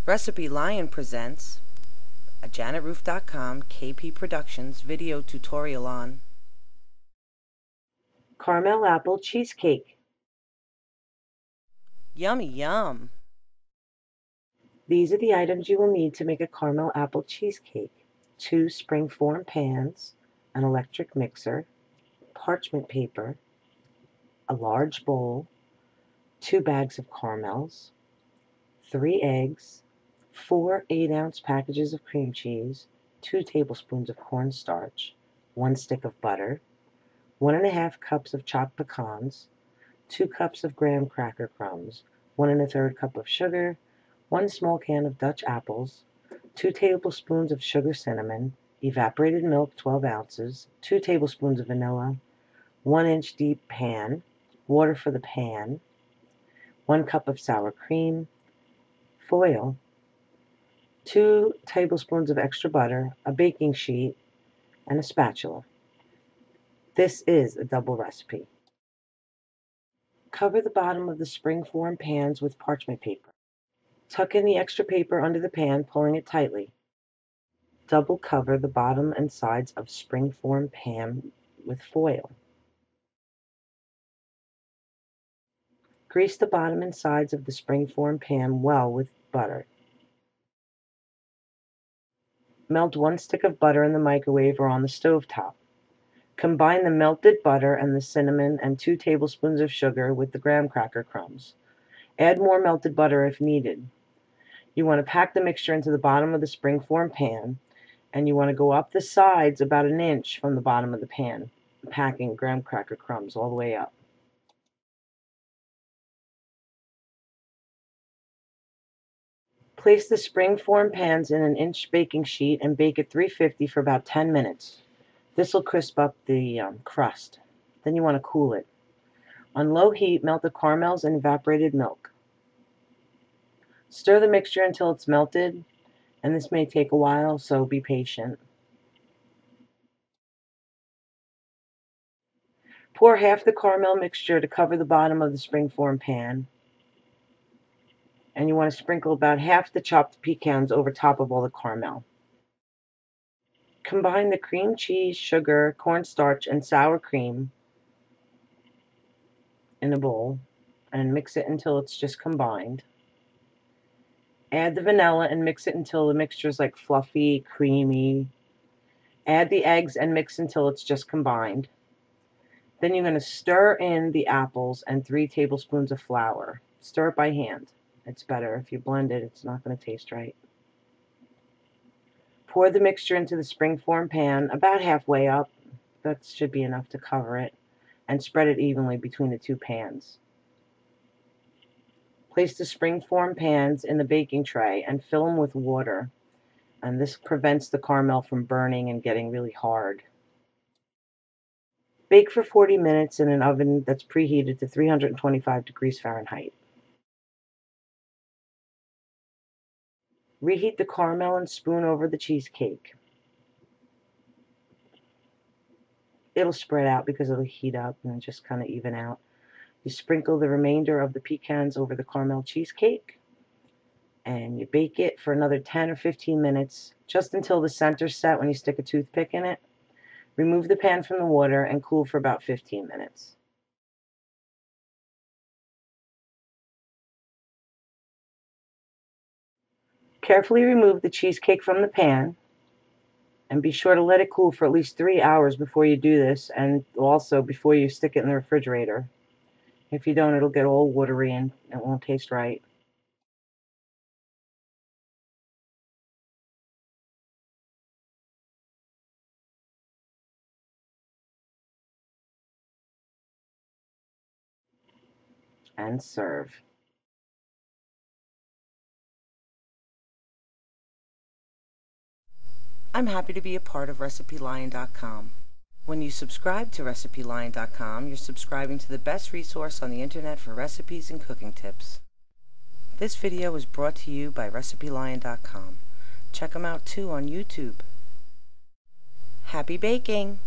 Recipe Lion presents a JanetRoof.com KP Productions video tutorial on caramel apple cheesecake. Yummy Yum. These are the items you will need to make a caramel apple cheesecake: 2 springform pans, an electric mixer, parchment paper, a large bowl, 2 bags of caramels, 3 eggs, 4 8-ounce packages of cream cheese, 2 tablespoons of cornstarch, 1 stick of butter, 1½ cups of chopped pecans, 2 cups of graham cracker crumbs, 1 1/3 cup of sugar, 1 small can of Dutch apples, 2 tablespoons of sugar cinnamon, evaporated milk 12 ounces, 2 tablespoons of vanilla, 1-inch deep pan, water for the pan, 1 cup of sour cream, foil, 2 tablespoons of extra butter, a baking sheet, and a spatula. This is a double recipe. Cover the bottom of the springform pans with parchment paper. Tuck in the extra paper under the pan, pulling it tightly. Double cover the bottom and sides of springform pan with foil. Grease the bottom and sides of the springform pan well with butter. Melt 1 stick of butter in the microwave or on the stove top. Combine the melted butter and the cinnamon and 2 tablespoons of sugar with the graham cracker crumbs. Add more melted butter if needed. You want to pack the mixture into the bottom of the springform pan, and you want to go up the sides about 1 inch from the bottom of the pan, packing graham cracker crumbs all the way up. Place the springform pans in an inch baking sheet and bake at 350 for about 10 minutes. This will crisp up the crust. Then you want to cool it. On low heat, melt the caramels and evaporated milk. Stir the mixture until it's melted, and this may take a while, so be patient. Pour half the caramel mixture to cover the bottom of the springform pan, and you want to sprinkle about half the chopped pecans over top of all the caramel. Combine the cream cheese, sugar, cornstarch, and sour cream in a bowl and mix it until it's just combined. Add the vanilla and mix it until the mixture is like fluffy, creamy. Add the eggs and mix until it's just combined. Then you're going to stir in the apples and 3 tablespoons of flour. Stir it by hand. It's better. If you blend it, it's not going to taste right. Pour the mixture into the springform pan about halfway up. That should be enough to cover it. And spread it evenly between the 2 pans. Place the springform pans in the baking tray and fill them with water. And this prevents the caramel from burning and getting really hard. Bake for 40 minutes in an oven that's preheated to 325 degrees Fahrenheit. Reheat the caramel and spoon over the cheesecake. It'll spread out because it'll heat up and just kind of even out. You sprinkle the remainder of the pecans over the caramel cheesecake, and you bake it for another 10 or 15 minutes, just until the center's set when you stick a toothpick in it. Remove the pan from the water and cool for about 15 minutes. Carefully remove the cheesecake from the pan, and be sure to let it cool for at least 3 hours before you do this, and also before you stick it in the refrigerator. If you don't, it'll get all watery and it won't taste right. And serve. I'm happy to be a part of RecipeLion.com. When you subscribe to RecipeLion.com, you're subscribing to the best resource on the internet for recipes and cooking tips. This video was brought to you by RecipeLion.com. Check them out too on YouTube. Happy baking!